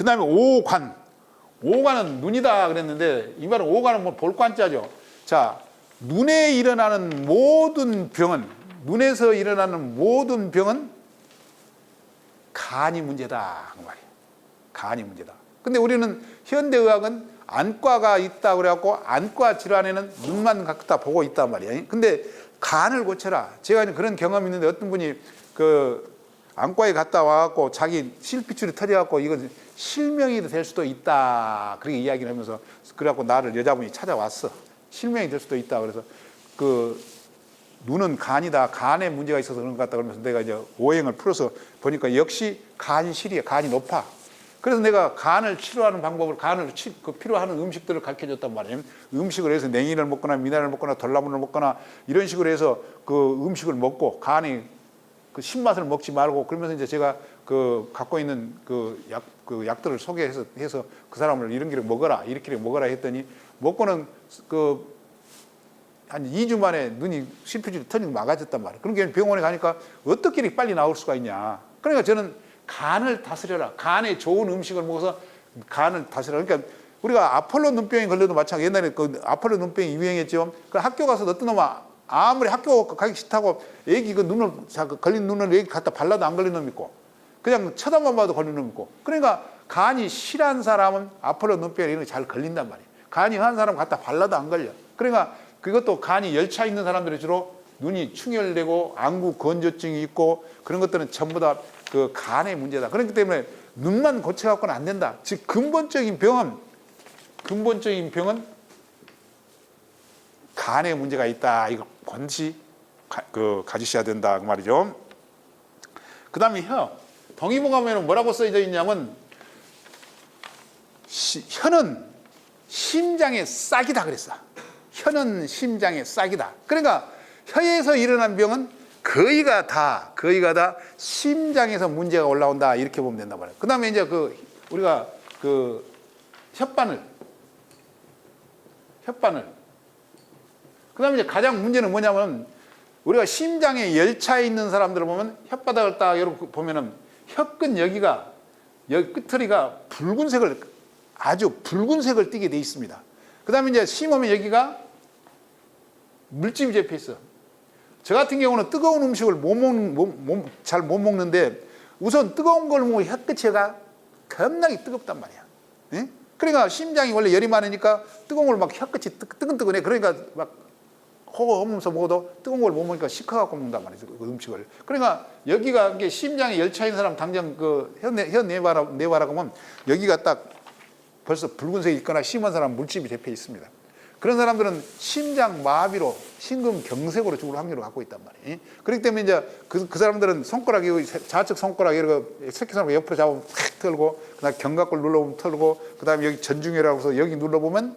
다음에 오관. 오관은 눈이다 그랬는데 이 말은 오관은 뭐 볼관자죠. 자, 눈에 일어나는 모든 병은, 눈에서 일어나는 모든 병은 간이 문제다 그 말이에요. 간이 문제다. 근데 우리는 현대의학은 안과가 있다 그래갖고 안과 질환에는 눈만 갖다 보고 있단 말이에요. 근데 간을 고쳐라. 제가 그런 경험이 있는데 어떤 분이 그 안과에 갔다 와갖고 자기 실핏줄이 터져갖고 이거 실명이 될 수도 있다. 그렇게 이야기를 하면서 그래갖고 나를 여자분이 찾아왔어. 실명이 될 수도 있다. 그래서 그 눈은 간이다. 간에 문제가 있어서 그런 것 같다. 그러면서 내가 이제 오행을 풀어서 보니까 역시 간실이야. 간이 높아. 그래서 내가 간을 치료하는 방법을, 간을 필요하는 음식들을 가르쳐 줬단 말이에요. 음식을 해서 냉이를 먹거나 미나리를 먹거나 돌나무를 먹거나 이런 식으로 해서 그 음식을 먹고 간이 그 신맛을 먹지 말고 그러면서 이제 제가 그 갖고 있는 그 약들을 소개해서 그 사람을 이런 길을 먹어라, 이렇게 먹어라 했더니 먹고는 그 한 2주 만에 눈이 실핏줄이 터지고 막아졌단 말이에요. 그러니까 병원에 가니까 어떻게 이렇게 빨리 나올 수가 있냐. 그러니까 저는 간을 다스려라. 간에 좋은 음식을 먹어서 간을 다스려라. 그러니까 우리가 아폴로 눈병에 걸려도 마찬가지. 옛날에 그 아폴로 눈병이 유행했죠. 그 학교 가서 어떤 놈은 아무리 학교 가기 싫다고 애기 그 눈을 걸린 눈을 애기 갖다 발라도 안 걸린 놈 있고 그냥 쳐다만 봐도 걸린 놈 있고. 그러니까 간이 실한 사람은 아폴로 눈병 이런 게 잘 걸린단 말이에요. 간이 한 사람 갖다 발라도 안 걸려. 그러니까 그것도 간이 열차 있는 사람들이 주로 눈이 충혈되고 안구 건조증이 있고 그런 것들은 전부 다 그 간의 문제다. 그렇기 때문에 눈만 고쳐갖고는 안 된다. 즉 근본적인 병은 간에 문제가 있다. 이거 반드시 가지셔야 된다 그 말이죠. 그 다음에 혀. 동의보감에는 뭐라고 써져 있냐면 혀는 심장의 싹이다 그랬어. 혀는 심장의 싹이다. 그러니까 혀에서 일어난 병은 거의 다 심장에서 문제가 올라온다 이렇게 보면 된단 말이에요. 그 다음에 이제 우리가 혓바늘. 그 다음에 이제 가장 문제는 뭐냐면 우리가 심장에 열차에 있는 사람들을 보면 혓바닥을 딱 이렇게 보면은 혀끝 여기 끝털이가 아주 붉은색을 띠게 돼 있습니다. 그 다음에 이제 심하면 여기가 물집이 잡혀 있어. 저 같은 경우는 뜨거운 음식을 잘 못 먹는데 우선 뜨거운 걸 먹으면 혀끝이가 겁나게 뜨겁단 말이야. 예? 그러니까 심장이 원래 열이 많으니까 뜨거운 걸 막 혀끝이 뜨끈뜨끈해. 그러니까 막 호흡하면서 먹어도 뜨거운 걸 못 먹으니까 시커갖고 먹는단 말이죠. 그 음식을. 그러니까 여기가 이게 심장에 열차 있는 사람 당장 혀 내봐라 하면 여기가 딱 벌써 붉은색이 있거나 심한 사람 물집이 잡혀 있습니다. 그런 사람들은 심장 마비로 심근경색으로 죽을 확률을 갖고 있단 말이에요. 그렇기 때문에 이제 그 사람들은 손가락이 좌측 손가락 이렇게 새끼손가락 옆으로 잡으면 탁 털고 그다음에 견갑골 눌러보면 털고 그다음에 여기 전중혈이라고 해서 여기 눌러보면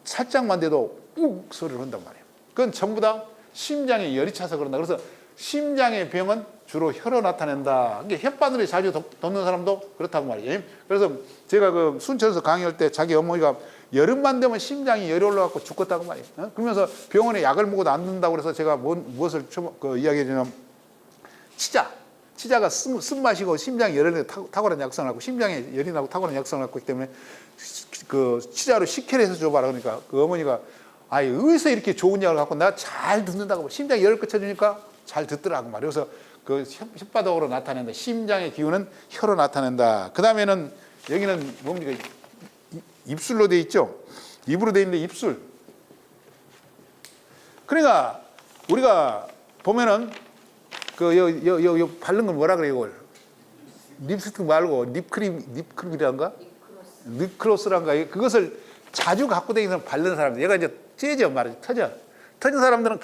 살짝만 돼도 욱 소리를 한단 말이에요. 그건 전부 다 심장에 열이 차서 그런다. 그래서 심장의 병은 주로 혀로 나타낸다. 그러니까 혓바늘이 자주 돋는 사람도 그렇다고 말이에요. 그래서 제가 그 순천에서 강의할 때 자기 어머니가 여름만 되면 심장이 열이 올라갖고 죽겠다고 말이에요. 그러면서 병원에 약을 먹어도 안 된다고 그래서 제가 무엇을 이야기해 주냐면 치자가 쓴맛이고 심장에 열이 탁월한 약성을 갖고 심장에 열이 나고 탁월한 약성을 갖고 있기 때문에 그 치자로 식혈해서 줘봐라. 그러니까 그 어머니가 어디서 이렇게 좋은 약을 갖고 나 잘 듣는다고 심장에 열을 끄쳐주니까 잘 듣더라고 말이에요. 그래서 그 혓바닥으로 나타낸다. 심장의 기운은 혀로 나타낸다. 그 다음에는 여기는 뭡니까? 입술로 돼 있죠. 입으로 돼 있는데 입술. 그러니까 우리가 보면은 요 바른 건 뭐라 그래요 이걸? 립스틱 말고 립크림이란가? 립크로스란가? 그것을 자주 갖고 다니는 바르는 사람들. 얘가 이제 째져 말이지. 터진 사람들은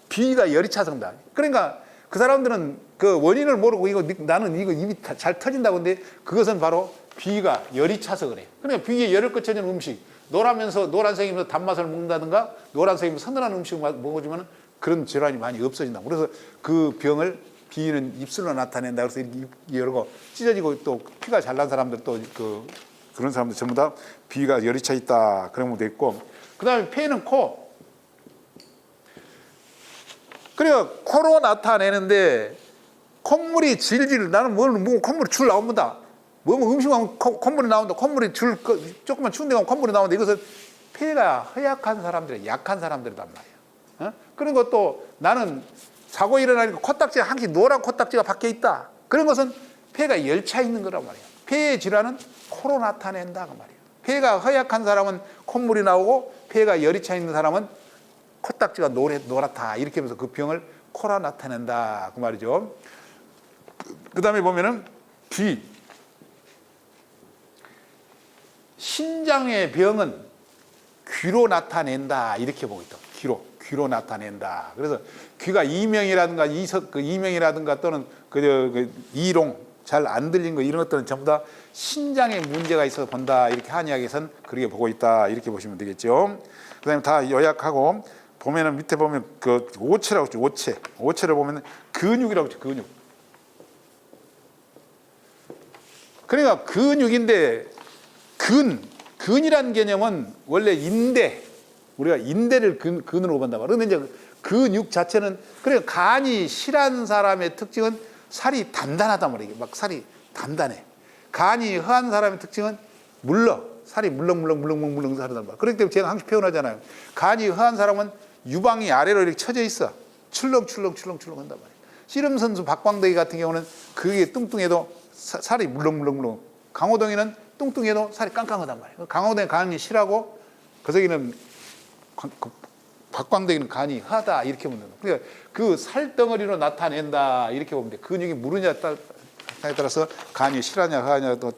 비위가 열이 차서 그런다. 그러니까 그 사람들은 그 원인을 모르고 나는 이거 입이 잘 터진다고 하는데 그것은 바로 비위가 열이 차서 그래요. 그러니까 비위에 열을 끄쳐주는 음식, 노란색이면서 단맛을 먹는다든가 노란색이면서 서늘한 음식을 먹어주면 그런 질환이 많이 없어진다고. 그래서 그 병을 비위는 입술로 나타낸다. 그래서 이렇게 열고 찢어지고 또 피가 잘 난 사람들 또 그런 사람들 전부 다 비위가 열이 차 있다. 그런 것도 있고. 그 다음에 폐는 코. 그러니까 코로 나타내는데 콧물이 질질 나는 콧물이 줄 나옵니다. 뭐 음식 하면 콧물이 나온다. 콧물이 조금만 추운 데 가면 콧물이 나오는데 이것은 폐가 허약한 사람들이 약한 사람들이란 말이에요. 그런 것도 나는 사고 일어나니까 코딱지가 한 개 노란 코딱지가 밖에 있다. 그런 것은 폐가 열차 있는 거란 말이에요. 폐의 질환은 코로 나타낸다 그 말이에요. 폐가 허약한 사람은 콧물이 나오고 폐가 열이 차 있는 사람은 코딱지가 노랗다 이렇게 하면서 그 병을 코로 나타낸다 그 말이죠. 그 다음에 보면은 귀 신장의 병은 귀로 나타낸다 이렇게 보고 있다. 귀로 나타낸다. 그래서 귀가 이명이라든가 이명이라든가 또는 이롱 잘 안 들린 거 이런 것들은 전부 다 신장에 문제가 있어서 본다 이렇게 한의학에서는 그렇게 보고 있다 이렇게 보시면 되겠죠. 그다음에 다 요약하고 보면은 밑에 보면 그 오체라고 했죠. 오체를 보면은 근육이라고 했죠. 근육. 그러니까 근육인데 근이라는 개념은 원래 우리가 인대를 근으로 본단 말이에요. 그런데 이제 근육 자체는 그러니까 간이 실한 사람의 특징은 살이 단단하단 말이에요. 막 살이 단단해. 간이 허한 사람의 특징은 살이 물렁물렁 하단 말이에요. 그렇기 때문에 제가 항상 표현하잖아요. 간이 허한 사람은 유방이 아래로 이렇게 쳐져 있어. 출렁출렁 한단 말이에요. 씨름 선수 박광덕이 같은 경우는 그게 뚱뚱해도 살이 물렁물렁. 강호동이는 뚱뚱해도 살이 깡깡하단 말이에요. 강호동이 간이 실하고 거기는 박광덕이는 간이 하다 이렇게 보면 돼요. 그러니까 그 살덩어리로 나타낸다 이렇게 보면 돼요. 근육이 무르냐에 따라서 간이 실하냐 하냐도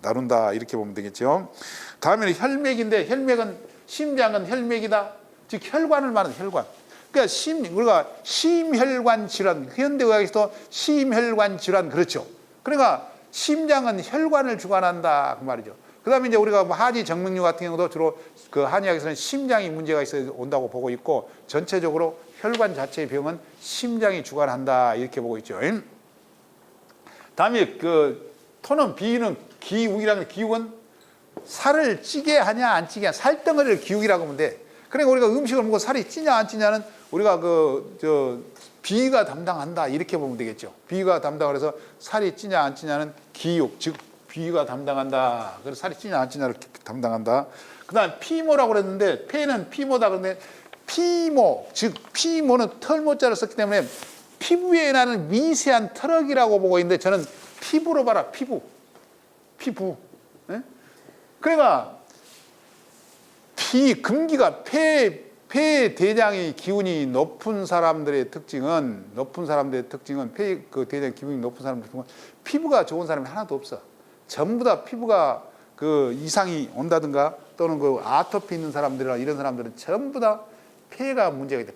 나눈다 이렇게 보면 되겠죠. 다음에는 혈맥인데 혈맥은 심장은 혈맥이다. 즉 혈관을 말하는 혈관. 그러니까 우리가 심혈관 질환 현대의학에서도 심혈관 질환 그렇죠. 그러니까 심장은 혈관을 주관한다 그 말이죠. 그다음에 이제 우리가 하지 정맥류 같은 경우도 주로 그 한의학에서는 심장이 문제가 있어 온다고 보고 있고 전체적으로 혈관 자체의 병은 심장이 주관한다 이렇게 보고 있죠. 다음에 그 토는 비위는 기욱이라는 기욱은 살을 찌게 하냐 안 찌게 하냐 살덩어리를 기욱이라고 하면 돼. 그러니까 우리가 음식을 먹고 살이 찌냐 안 찌냐는 우리가 비위가 담당한다 이렇게 보면 되겠죠. 비위가 담당을 해서 살이 찌냐 안 찌냐는 기육 즉 비위가 담당한다. 그래서 살이 찌냐 안 찌냐를 담당한다. 그다음 피모라고 그랬는데 폐는 피모다 그런데 피모 즉 피모는 털모자를 썼기 때문에 피부에 나는 미세한 털럭이라고 보고 있는데 저는 피부로 봐라 피부. 네? 그러니까 금기가 폐 대장의 기운이 높은 사람들의 특징은 그 대장 기운이 높은 사람들의 특징은 피부가 좋은 사람이 하나도 없어. 전부 다 피부가 그 이상이 온다든가 또는 그 아토피 있는 사람들이나 이런 사람들은 전부 다 폐가 문제가 있다.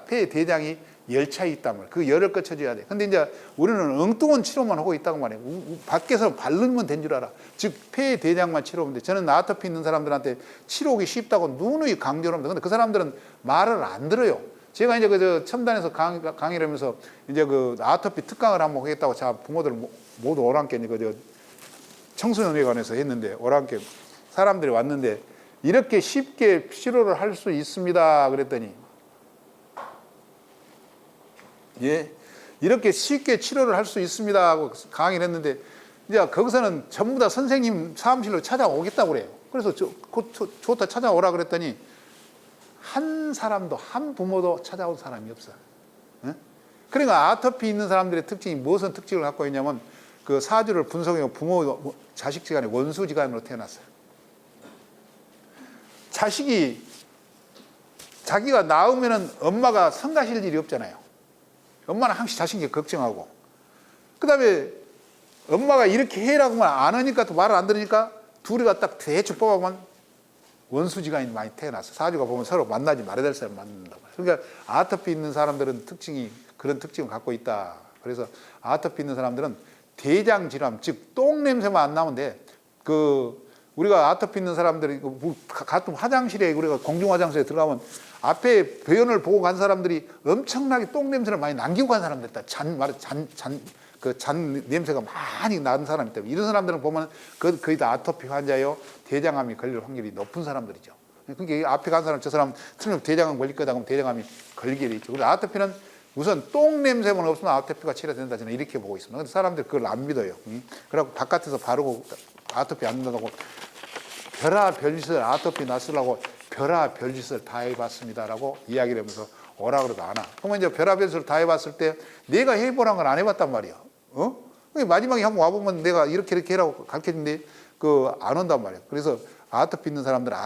폐 대장이 열차 있단 말이야. 그 열을 꺼쳐줘야 돼. 근데 이제 우리는 엉뚱한 치료만 하고 있다고 말이에요. 밖에서 바르면 된 줄 알아. 즉 폐 대장만 치료하면 돼. 저는 아토피 있는 사람들한테 치료하기 쉽다고 누누이 강조를 합니다. 근데 그 사람들은 말을 안 들어요. 제가 이제 그 첨단에서 강의를 하면서 이제 그 아토피 특강을 한번 하겠다고 제가 부모들 모두 오랑께 그 청소년회관에서 했는데 오랑께 사람들이 왔는데 이렇게 쉽게 치료를 할 수 있습니다. 그랬더니 예, 이렇게 쉽게 치료를 할 수 있습니다 하고 강의를 했는데 이제 거기서는 전부 다 선생님 사무실로 찾아오겠다고 그래요. 그래서 좋다 찾아오라 그랬더니 한 사람도 한 부모도 찾아온 사람이 없어요. 예? 그러니까 아토피 있는 사람들의 특징이 무슨 특징을 갖고 있냐면 그 사주를 분석해서 부모 자식지간에 원수지간으로 태어났어요. 자식이 자기가 낳으면은 엄마가 성가실 일이 없잖아요. 엄마는 항상 자식이 걱정하고 그 다음에 엄마가 이렇게 해라고 하면 안 하니까 또 말을 안 들으니까 둘이가 딱 대충 뽑아보면 원수지간이 많이 태어났어. 사주가 보면 서로 만나지 말아야 될 사람 만난다. 그러니까 아토피 있는 사람들은 그런 특징을 갖고 있다. 그래서 아토피 있는 사람들은 대장 질환 즉 똥 냄새만 안 나면 돼. 우리가 아토피 있는 사람들이 같은 화장실에 우리가 공중 화장실에 들어가면 앞에 배연을 보고 간 사람들이 엄청나게 똥 냄새를 많이 남기고 간 사람들 있다. 잔 냄새가 많이 나는 사람이 있다. 이런 사람들은 보면 거의 다 아토피 환자요. 대장암이 걸릴 확률이 높은 사람들이죠. 그러니까 앞에 간 사람 저 사람 틀림 대장암 걸릴 거다 그러면 대장암이 걸릴 일이 있죠. 그래서 아토피는 우선 똥 냄새만 없으면 아토피가 치료된다 저는 이렇게 보고 있습니다. 근데 사람들이 그걸 안 믿어요. 그래갖고 바깥에서 바르고 아토피 안 된다고 별아 별짓을 아토피 났으려고 별아 별짓을 다 해봤습니다라고 이야기를 하면서 오라 그래도 안 와. 그러면 이제 별아 별짓을 다 해봤을 때 내가 해보란 걸 안 해봤단 말이야. 마지막에 한번 와보면 내가 이렇게 해라고 가르쳐준데 안 온단 말이야. 그래서 아토피 있는 사람들은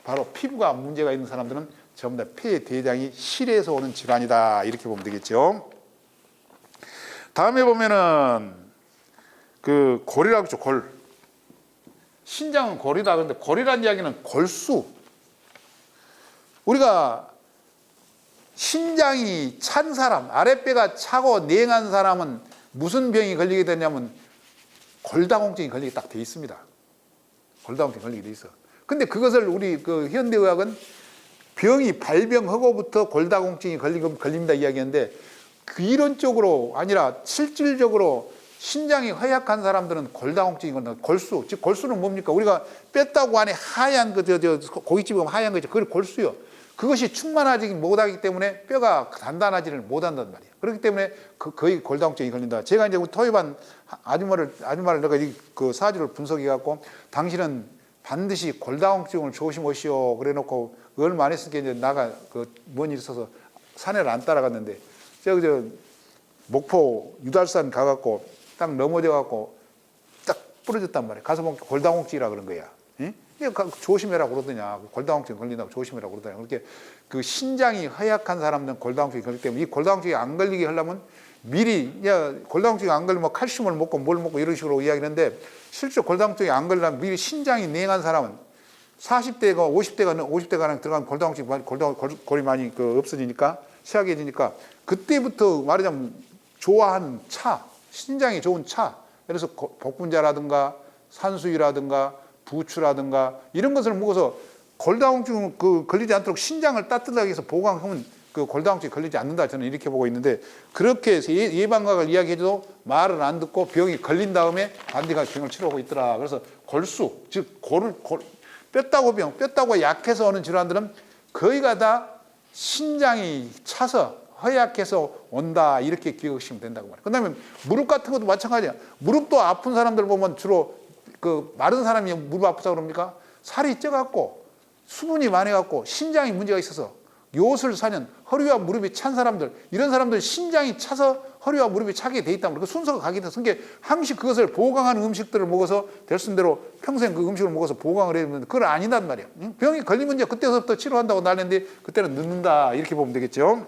바로 피부가 문제가 있는 사람들은 전부 다 폐 대장이 실에서 오는 질환이다 이렇게 보면 되겠죠. 다음에 보면은 골이라고 했죠. 골. 신장은 골이다. 그런데 골이라는 이야기는 골수. 우리가 신장이 찬 사람, 아랫배가 차고 냉한 사람은 무슨 병이 걸리게 되냐면 골다공증이 걸리게 딱 돼 있습니다. 골다공증이 걸리게 돼 있어. 근데 그것을 우리 현대의학은 병이 발병하고부터 골다공증이 걸립니다 이야기하는데 이론적으로 아니라 실질적으로 신장이 허약한 사람들은 골다공증이 걸린다. 골수. 즉 골수는 뭡니까? 우리가 뺐다고 안에 하얀 고깃집에 보면 하얀 거 있죠. 그걸 골수요. 그것이 충만하지 못하기 때문에 뼈가 단단하지를 못한단 말이에요. 그렇기 때문에 거의 골다공증이 걸린다. 제가 이제 토요반 아줌마를 내가 그 사주를 분석해 갖고 당신은 반드시 골다공증을 조심하시오 그래 놓고 얼마 안 했으니까 이제 나가 뭔 일 있어서 산에를 안 따라갔는데 제가 목포 유달산 가갖고 딱 넘어져 갖고 딱 부러졌단 말이에요. 가서 보니까 골다공증이라 그런 거야. 응? 조심해라 그러더냐. 골다공증 걸린다고 조심해라 그러더냐. 그렇게 신장이 허약한 사람들은 골다공증이 걸리기 때문에 이 골다공증이 안 걸리게 하려면 미리 골다공증이 안 걸리면 칼슘을 먹고 뭘 먹고 이런 식으로 이야기하는데 실제 골다공증이 안 걸리려면 미리 신장이 냉한 사람은 40대가 50대가 들어가면 골이 많이 없어지니까 취약해지니까 그때부터 말하자면 좋아하는 차, 신장이 좋은 차, 예를 들어서 복분자라든가 산수유라든가 부추라든가 이런 것을 먹어서 골다공증 걸리지 않도록 신장을 따뜻하게 해서 보강하면 골다공증이 걸리지 않는다 저는 이렇게 보고 있는데 그렇게 해서 예방각을 이야기해도 말을 안 듣고 병이 걸린 다음에 반대가 병을 치료하고 있더라. 그래서 골수, 즉 뼈다고 약해서 오는 질환들은 거의가 다 신장이 차서 허약해서 온다 이렇게 기억하시면 된다고 말이에요. 그다음에 무릎 같은 것도 마찬가지야. 무릎도 아픈 사람들 보면 주로 마른 사람이 무릎 아프다 그럽니까? 살이 쪄갖고 수분이 많아갖고 신장이 문제가 있어서 요술 사년 허리와 무릎이 찬 사람들 이런 사람들 신장이 차서 허리와 무릎이 차게 돼 있다면 그 순서가 가게 돼서 항시 그것을 보강하는 음식들을 먹어서 될 수 있는 대로 평생 그 음식을 먹어서 보강을 해야 되는데 그건 아니란 말이에요. 병이 걸리면 이제 그때서부터 치료한다고 난리인데 그때는 늦는다 이렇게 보면 되겠죠.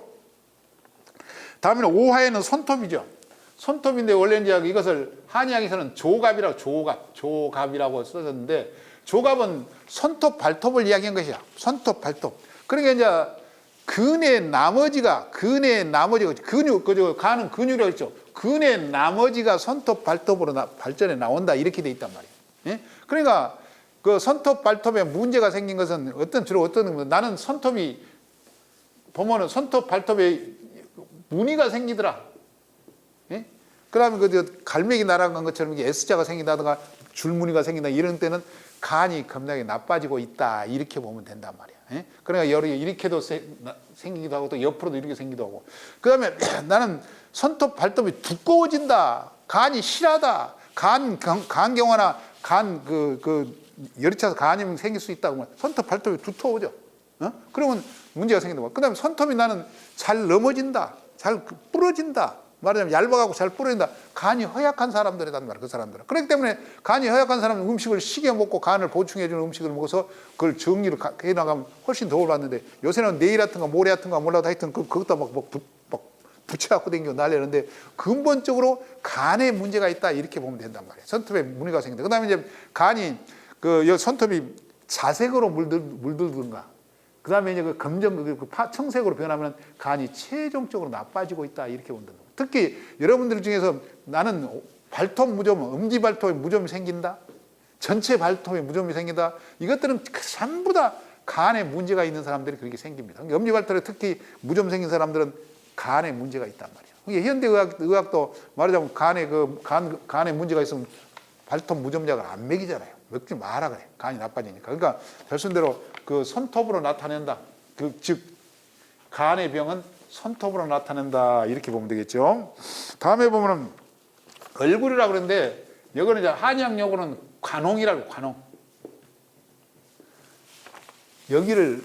다음에는 오화에는 손톱이죠. 손톱인데 원래 이제 이것을 한의학에서는 조갑이라고 써졌는데 조갑은 손톱 발톱을 이야기한 것이야. 손톱 발톱. 그러니까 이제 근의 나머지가 가는 근육이라고 했죠. 근의 나머지가 손톱 발톱으로 발전해 나온다 이렇게 돼 있단 말이에요. 예? 그러니까 그 손톱 발톱에 문제가 생긴 것은 주로 어떤 나는 손톱이 보면은 손톱 발톱에 무늬가 생기더라. 예? 그다음에 갈매기 날아간 것처럼 이게 S자가 생긴다든가 줄무늬가 생긴다 이런 때는 간이 겁나게 나빠지고 있다 이렇게 보면 된단 말이야. 예? 그러니까 이렇게도 생기기도 하고 또 옆으로도 이렇게 생기기도 하고 그다음에 나는 손톱 발톱이 두꺼워진다 간이 실하다 간경화나 열이 차서 간이 생길 수 있다 그러면 손톱 발톱이 두터워져. 그러면 문제가 생긴다. 그다음에 손톱이 나는 잘 넘어진다 잘 부러진다 말하자면 얇아가고 잘 부러진다. 간이 허약한 사람들이란 말이야. 그 사람들은. 그렇기 때문에 간이 허약한 사람은 음식을 시게 먹고 간을 보충해주는 음식을 먹어서 그걸 정리를 해나가면 훨씬 도움을 받는데 요새는 내일 같은가 모레 같은가 몰라도 하여튼 그것도 막 붙여갖고 다니고 난리는데 근본적으로 간에 문제가 있다 이렇게 보면 된단 말이에요. 손톱에 무늬가 생긴다. 그 다음에 이제 간이 손톱이 자색으로 물들든가 그 다음에 이제 청색으로 변하면 간이 최종적으로 나빠지고 있다 이렇게 본다. 특히 여러분들 중에서 나는 발톱 무좀, 엄지 발톱에 무좀이 생긴다, 전체 발톱에 무좀이 생긴다. 이것들은 전부 다 간에 문제가 있는 사람들이 그렇게 생깁니다. 엄지 발톱에 특히 무좀 생긴 사람들은 간에 문제가 있단 말이에요. 현대 의학도 말하자면 간에 문제가 있으면 발톱 무좀약을 안 먹이잖아요. 먹지 마라 그래. 간이 나빠지니까. 그러니까 결순대로 손톱으로 나타낸다. 즉 간의 병은 손톱으로 나타낸다 이렇게 보면 되겠죠. 다음에 보면은 얼굴이라고 그러는데 여기는 이제 한의학용어는 관홍이라고 관홍. 여기를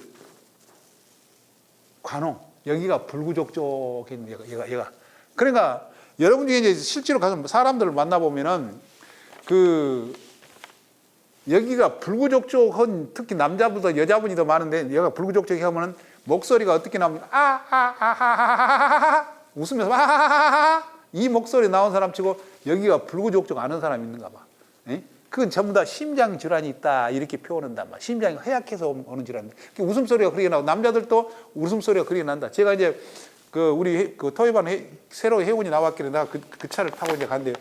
관홍. 여기가 불구족족인 얘가. 그러니까 여러분 중에 이제 실제로 가서 사람들을 만나보면은 여기가 불구족족한 특히 남자보다 여자분이 더 많은데 여기가 불구족족이 하면은 목소리가 어떻게 나오면 웃으면서 이 목소리 나온 사람 치고 여기가 불구족족 아는 사람이 있는가 봐. 에? 그건 전부 다 심장 질환이 있다 이렇게 표현한단 말이야. 심장이 허약해서 오는 질환인데 웃음소리가 그렇게 나고 남자들도 웃음소리가 그렇게 난다. 제가 이제 우리 토요반 새로 회원이 나왔길래 내가 그 차를 타고 이제 갔는데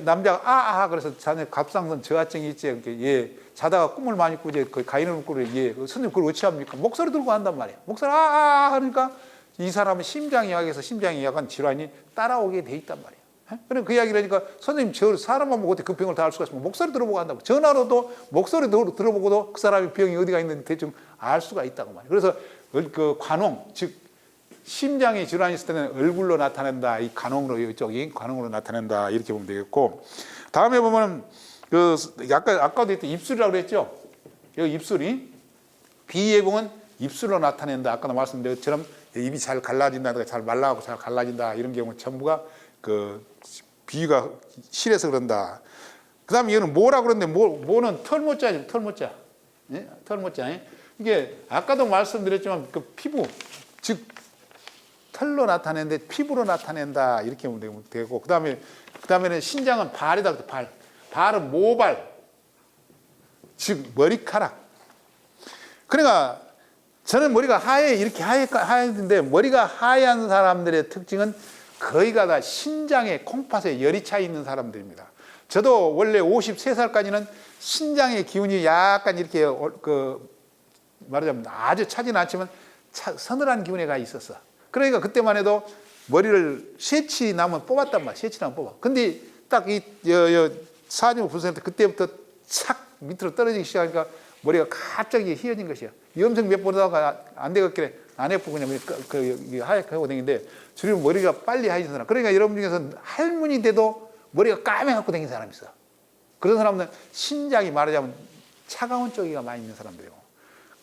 남자가 그래서 자네 갑상선 저하증이 있지. 예 자다가 꿈을 많이 꾸지 그 가인을 꾸고 예 선생님 그걸 어찌 합니까? 목소리 들고 한단 말이야. 목소리 하니까 이 사람은 심장이 약해서 심장이 약한 질환이 따라오게 돼 있단 말이야. 그래 그 이야기를 하니까 선생님 저 사람만 보고 어떻게 그 병을 다 알 수가 있으면 목소리 들어보고 한다고. 전화로도 목소리 들어보고도 그 사람의 병이 어디가 있는지 대충 알 수가 있다고 말이야. 그래서 그 관홍 즉 심장에 질환이 있을 때는 얼굴로 나타낸다. 이 관홍으로 이쪽이 관홍으로 나타낸다 이렇게 보면 되겠고 다음에 보면은 아까도 했던 입술이라고 그랬죠. 여기 입술이 비예봉은 입술로 나타낸다. 아까도 말씀드린 것처럼 입이 잘 갈라진다, 잘 말라가고 잘 갈라진다 이런 경우 전부가 비위가 실해서 그런다. 그다음에 이거는 뭐라고 그러는데 뭐는 털모자죠. 털모자. 예? 털모자. 이게 아까도 말씀드렸지만 그 피부 즉 털로 나타내는데 피부로 나타낸다 이렇게 보면 되고 그다음에는 신장은 발이다. 발은 모발 즉 머리카락. 그러니까 저는 머리가 이렇게 하얘는데 머리가 하얀 사람들의 특징은 거의가 다 신장에 콩팥에 열이 차 있는 사람들입니다. 저도 원래 53살까지는 신장의 기운이 약간 이렇게 말하자면 아주 차진 않지만 서늘한 기운에 가 있었어. 그러니까 그때만 해도 머리를 쉐치 나면 뽑았단 말이야. 쉐치 나면 뽑아. 근데 딱 이 사진을 분석할 때 그때부터 착 밑으로 떨어지기 시작하니까 머리가 갑자기 휘어진 것이야. 염색 몇 번 하다가 안 되겠길래 안 해보고 그냥 하얗게 하고 다니는데 주로 머리가 빨리 하얘진 사람. 그러니까 여러분 중에서 할머니 돼도 머리가 까매갖고 다니는 사람이 있어. 그런 사람들은 신장이 말하자면 차가운 쪽이가 많이 있는 사람들이고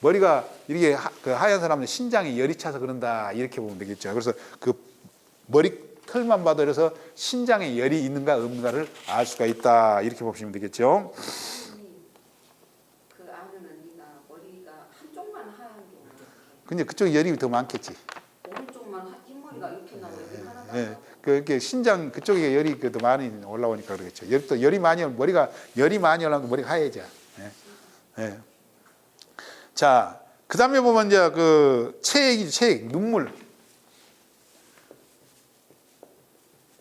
머리가 이렇게 하얀 사람은 신장에 열이 차서 그런다 이렇게 보면 되겠죠. 그래서 그 머리 털만 봐도 그래서 신장에 열이 있는가 없는가를 알 수가 있다 이렇게 보시면 되겠죠. 그 아는 언니가 머리가 한쪽만 하얀 게 근데 그쪽 열이 더 많겠지. 오른쪽만 흰머리가 이렇게 나고 여기 하나가 예, 그렇게 신장 그쪽에 열이 더 많이 올라오니까 그러겠죠. 열이 많이 머리가 열이 많이 올라오면 머리가 하얘져. 예. 예. 자, 그 다음에 보면 이제 체액, 눈물.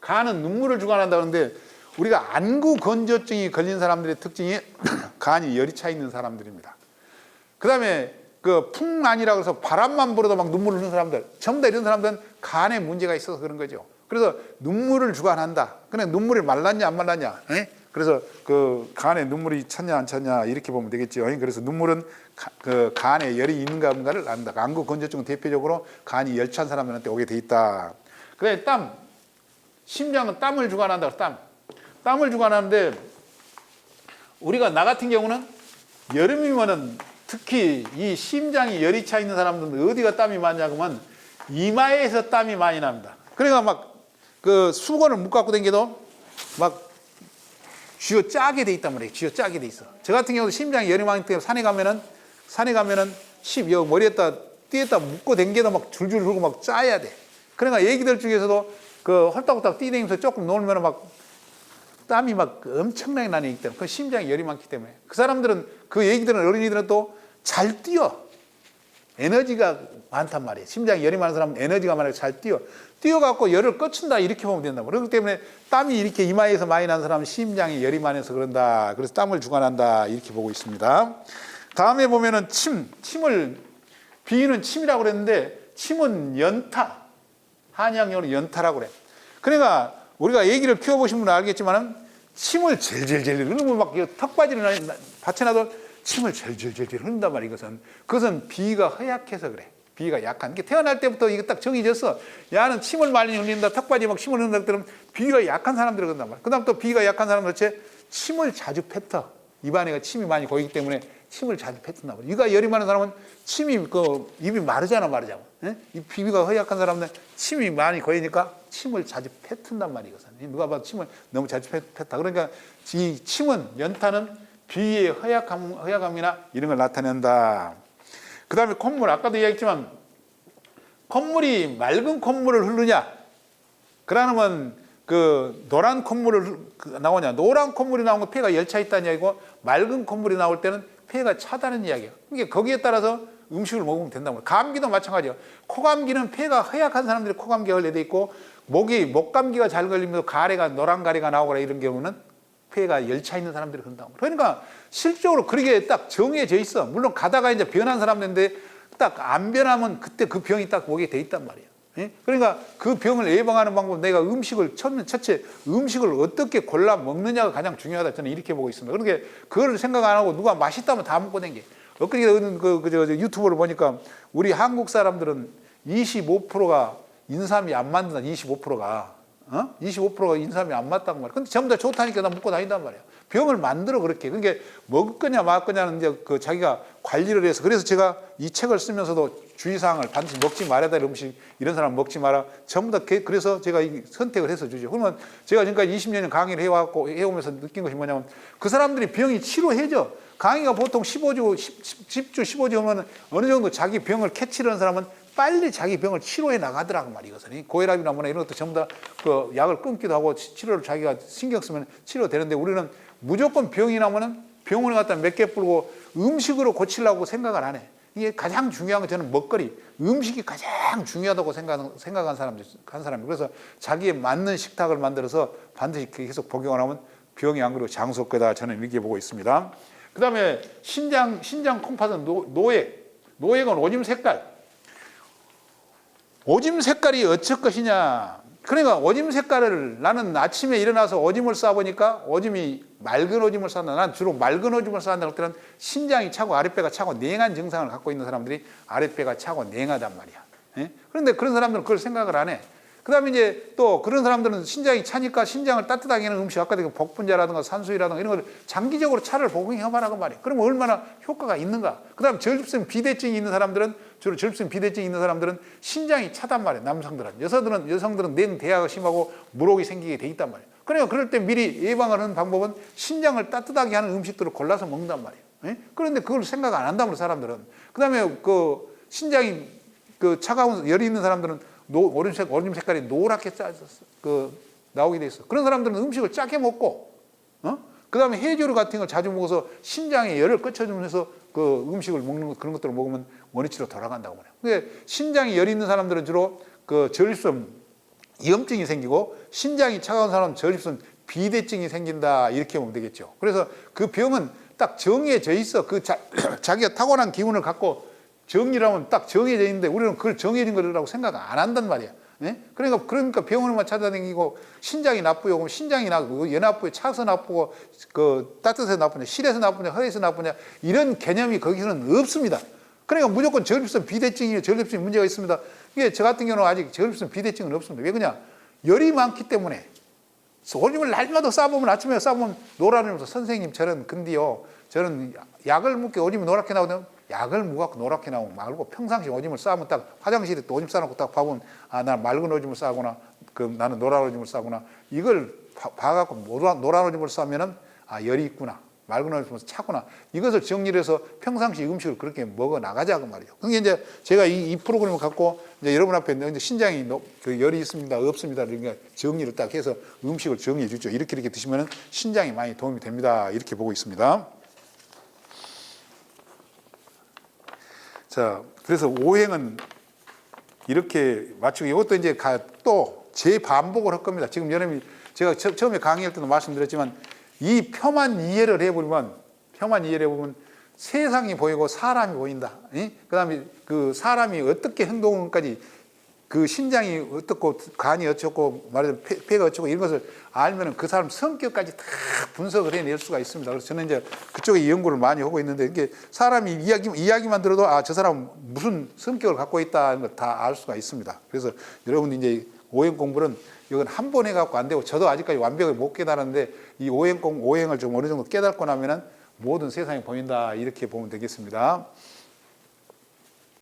간은 눈물을 주관한다 그러는데 우리가 안구 건조증이 걸린 사람들의 특징이 간이 열이 차 있는 사람들입니다. 그 다음에 풍만이라고 해서 바람만 불어도 막 눈물을 흘리는 사람들, 전부 다 이런 사람들은 간에 문제가 있어서 그런 거죠. 그래서 눈물을 주관한다. 그냥 눈물이 말랐냐 안 말랐냐. 에? 그래서 간에 눈물이 찼냐 안 찼냐 이렇게 보면 되겠죠. 그래서 눈물은 간에 열이 있는가 없는가를 안다. 안구 건조증은 대표적으로 간이 열찬 사람들한테 오게 돼 있다. 그다음에 땀. 심장은 땀을 주관한다. 땀을 주관하는데 우리가 나 같은 경우는 여름이면은 특히 이 심장이 열이 차 있는 사람들은 어디가 땀이 많냐고 하면 이마에서 땀이 많이 납니다. 그러니까 막 수건을 못 갖고 다니도 막 쥐어 짜게 돼 있단 말이에요. 쥐어 짜게 돼 있어. 저 같은 경우도 심장이 열이 많기 때문에 산에 가면은 여기 머리에다 띠에다 묶고 다니도 막 줄줄 흐르고 막 짜야 돼. 그러니까 애기들 중에서도 헐떡헐떡 뛰다니면서 조금 놀면 막 땀이 막 엄청나게 나는 애기 때문에 그 심장이 열이 많기 때문에 그 사람들은 그 애기들은 어린이들은 또 잘 뛰어. 에너지가 많단 말이에요. 심장이 열이 많은 사람은 에너지가 많아서 잘 뛰어갖고 열을 꺼춘다 이렇게 보면 된다. 그렇기 때문에 땀이 이렇게 이마에서 많이 나는 사람은 심장이 열이 많아서 그런다. 그래서 땀을 주관한다 이렇게 보고 있습니다. 다음에 보면은 침을 비유는 침이라고 그랬는데 침은 연타. 한의학용어로 연타라고 그래. 그러니까 우리가 애기를 키워보신 분은 알겠지만은 침을 젤젤젤 흐르면 막 턱받이를 받쳐놔도 침을 젤젤젤 흐른단 말이야. 그것은 비위가 허약해서 그래. 비위가 약한. 이게 태어날 때부터 이거 딱 정해졌어. 야는 침을 많이 흘린다, 턱받이 막 침을 흘린다 그러면 비위가 약한 사람들이 그런단 말이야. 그다음 또 비위가 약한 사람은 도대체 침을 자주 뱉어. 입안에가 침이 많이 고이기 때문에 침을 자주 뱉는단 말이야. 위가 열이 많은 사람은 침이 입이 마르잖아. 예? 이 비위가 허약한 사람은 침이 많이 고이니까 침을 자주 뱉는단 말이야. 누가 봐도 침을 너무 자주 뱉다. 그러니까 이 침은 연탄은 비위의 허약함이나 이런 걸 나타낸다. 그 다음에 콧물, 아까도 이야기했지만 콧물이 맑은 콧물을 흐르냐, 그러면 그 노란 콧물을 나오냐. 노란 콧물이 나오면 폐가 열차 있다는 이야기고, 맑은 콧물이 나올 때는 폐가 차다는 이야기예요. 그러니까 거기에 따라서 음식을 먹으면 된다고. 감기도 마찬가지예요. 코감기는 폐가 허약한 사람들이 코감기가 걸려져 있고, 목감기가 잘 걸리면서 가래가, 노란 가래가 나오거나 이런 경우는 폐가 열차 있는 사람들이 그런다고. 그러니까 실적으로 그렇게 딱 정해져 있어. 물론 가다가 이제 변한 사람들인데 딱 안 변하면 그때 그 병이 딱 오게 돼 있단 말이야. 예? 그러니까 그 병을 예방하는 방법, 내가 음식을 첫째 음식을 어떻게 골라 먹느냐가 가장 중요하다. 저는 이렇게 보고 있습니다. 그러니까 그걸 생각 안 하고 누가 맛있다면 다 먹고 댕겨. 엊그제 유튜브를 보니까 우리 한국 사람들은 25%가 인삼이 안 맞는다. 25%가 25%가 인삼이 안 맞다고 말이야. 근데 전부 다 좋다니까 나 먹고 다닌단 말이야. 병을 만들어 그렇게. 그러니까 먹을 거냐 말 거냐는 이제 그 자기가 관리를 해서. 그래서 제가 이 책을 쓰면서도 주의사항을 반드시 먹지 말아야 될 음식, 이런 사람 먹지 마라. 전부 다 그래서 제가 이 선택을 해서 주죠. 그러면 제가 지금까지 20년 강의를 해오면서 느낀 것이 뭐냐면, 그 사람들이 병이 치료해져. 강의가 보통 10주 15주 하면 어느 정도 자기 병을 캐치를 하는 사람은 빨리 자기 병을 치료해 나가더라고 말이야. 이것은 고혈압이나 뭐나 이런 것도 전부 다 그 약을 끊기도 하고 치료를 자기가 신경 쓰면 치료되는데, 우리는 무조건 병이 나면은 병원에 갔다 몇 개 뿌리고 음식으로 고치려고 생각을 안 해. 이게 가장 중요한 건 저는 먹거리, 음식이 가장 중요하다고 생각한 사람이. 그래서 자기에 맞는 식탁을 만들어서 반드시 계속 복용을 하면 병이 안 그리고 장수 거다. 저는 이렇게 보고 있습니다. 그 다음에 신장 콩팥은 노액은 오줌 색깔. 오줌 색깔이 어쩔 것이냐. 그러니까 오줌 색깔을, 나는 아침에 일어나서 오줌을 싸보니까 오줌이 맑은 오줌을 싼다. 난 주로 맑은 오줌을 싼다 할 때는 신장이 차고 아랫배가 차고 냉한 증상을 갖고 있는 사람들이 아랫배가 차고 냉하단 말이야. 예? 그런데 그런 사람들은 그걸 생각을 안 해. 그 다음에 이제 또 그런 사람들은 신장이 차니까 신장을 따뜻하게 하는 음식, 아까 그 복분자라든가 산수유라든가 이런 걸 장기적으로 차를 복용해봐라고 말이야. 그러면 얼마나 효과가 있는가. 그 다음 전립선 비대증이 있는 사람들은, 주로 전립선 비대증이 있는 사람들은 신장이 차단 말이야. 남성들은. 여성들은 냉대화가 심하고 물혹이 생기게 돼 있단 말이야. 그러니까 그럴 때 미리 예방을 하는 방법은 신장을 따뜻하게 하는 음식들을 골라서 먹는단 말이야. 예? 그런데 그걸 생각 안 한단 말이야, 사람들은. 그 다음에 그 신장이 그 차가운 열이 있는 사람들은 오줌 색깔이 노랗게 나오게 돼 있어. 그런 사람들은 음식을 짜게 먹고, 그 다음에 해조류 같은 걸 자주 먹어서 신장에 열을 끌쳐주면서 그 음식을 먹는 그런 것들을 먹으면 원위치로 돌아간다고 말해요. 근데 신장에 열이 있는 사람들은 주로 그 전립선 염증이 생기고, 신장이 차가운 사람은 전립선 비대증이 생긴다. 이렇게 보면 되겠죠. 그래서 그 병은 딱 정해져 있어. 자기가 타고난 기운을 갖고 정이라면 딱 정해져 있는데, 우리는 그걸 정해진 거라고 생각 안 한단 말이야. 네? 그러니까 병원을만 찾아다니고, 신장이 나쁘고, 그럼 신장이 나쁘고, 연 나쁘고, 차서 나쁘고, 그 따뜻해서 나쁘냐, 실해서 나쁘냐, 허해서 나쁘냐, 이런 개념이 거기서는 없습니다. 그러니까 무조건 전립선 비대증이, 전립선에 문제가 있습니다. 이게 저 같은 경우는 아직 전립선 비대증은 없습니다. 왜 그러냐? 열이 많기 때문에. 오줌을 날마다 싸보면, 아침에 싸보면 노라면서, 선생님 저는 근데요, 저는 약을 먹게 오줌이 노랗게 나오면, 약을 먹고 노랗게 나오면 말고, 평상시 오줌을 싸면 딱 화장실에 또 오줌 싸놓고 딱 봐보면, 아, 난 맑은 오줌을 싸구나, 나는 노란 오줌을 싸구나. 이걸 봐갖고 노란 오줌을 싸면은, 아, 열이 있구나, 맑은 오줌을 차구나. 이것을 정리를 해서 평상시 음식을 그렇게 먹어 나가자고 말이죠. 그게 이제 제가 이 프로그램을 갖고 이제 여러분 앞에 이제 신장이 그 열이 있습니다, 없습니다, 그러니까 정리를 딱 해서 음식을 정리해 주죠. 이렇게 드시면은 신장이 많이 도움이 됩니다. 이렇게 보고 있습니다. 자, 그래서 오행은 이렇게 맞추고, 이것도 이제 또 재반복을 할 겁니다. 지금 여러분이, 제가 처음에 강의할 때도 말씀드렸지만, 이 표만 이해를 해보면 세상이 보이고 사람이 보인다. 그 다음에 그 사람이 어떻게 행동까지 그 신장이 어떻고 간이 어쩌고 말하자면 폐가 어쩌고 이런 것을 알면은 그 사람 성격까지 다 분석을 해낼 수가 있습니다. 그래서 저는 이제 그쪽에 연구를 많이 하고 있는데 이게 사람이 이야기만 들어도 아, 저 사람 무슨 성격을 갖고 있다는 걸 다 알 수가 있습니다. 그래서 여러분들 이제 오행 공부는 이건 한 번 해갖고 안 되고 저도 아직까지 완벽하게 못 깨달았는데 이 오행을 좀 어느 정도 깨닫고 나면은 모든 세상이 보인다 이렇게 보면 되겠습니다.